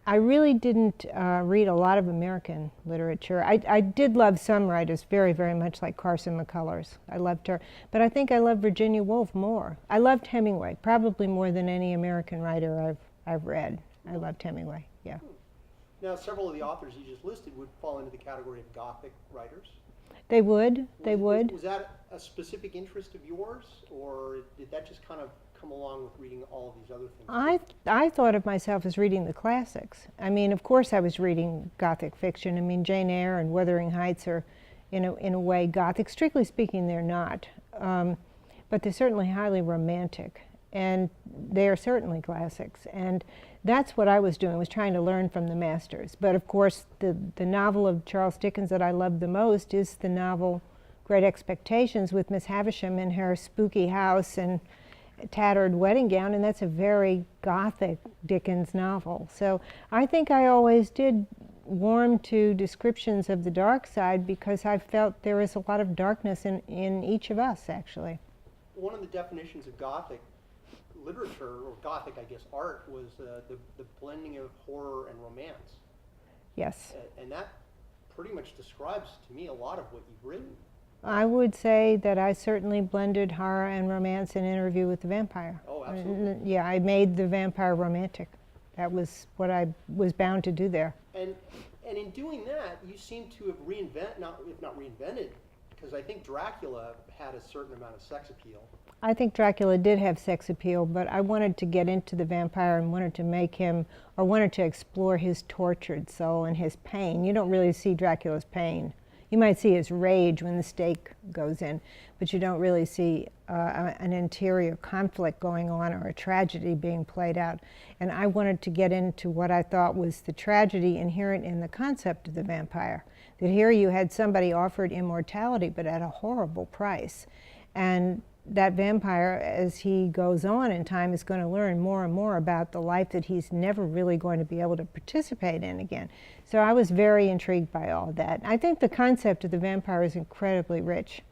I really didn't read a lot of American literature. I did love some writers very, very much, like Carson McCullers. I loved her. But I think I loved Virginia Woolf more. I loved Hemingway, probably more than any American writer I've read. I loved Hemingway, yeah. Now, several of the authors you just listed would fall into the category of Gothic writers. They would, they would. Was that a specific interest of yours, or did that just kind of come along with reading all of these other things? I thought of myself as reading the classics. I mean, of course I was reading Gothic fiction. I mean, Jane Eyre and Wuthering Heights are, in a way, Gothic. Strictly speaking, they're not. But they're certainly highly romantic. And they are certainly classics. And that's what I was doing, was trying to learn from the masters. But of course, the novel of Charles Dickens that I love the most is the novel Great Expectations, with Miss Havisham in her spooky house and tattered wedding gown, and that's a very Gothic Dickens novel. So I think I always did warm to descriptions of the dark side, because I felt there is a lot of darkness in each of us, actually. One of the definitions of Gothic literature, or Gothic, I guess, art, was the blending of horror and romance. Yes. And that pretty much describes to me a lot of what you've written. I would say that I certainly blended horror and romance in Interview with the Vampire. Oh, absolutely. Yeah, I made the vampire romantic. That was what I was bound to do there. And in doing that, you seem to have if not reinvented, because I think Dracula had a certain amount of sex appeal. I think Dracula did have sex appeal, but I wanted to get into the vampire and wanted to make him, or wanted to explore his tortured soul and his pain. You don't really see Dracula's pain. You might see his rage when the stake goes in, but you don't really see an interior conflict going on, or a tragedy being played out. And I wanted to get into what I thought was the tragedy inherent in the concept of the vampire. That here you had somebody offered immortality, but at a horrible price. And that vampire, as he goes on in time, is going to learn more and more about the life that he's never really going to be able to participate in again. So I was very intrigued by all that. I think the concept of the vampire is incredibly rich.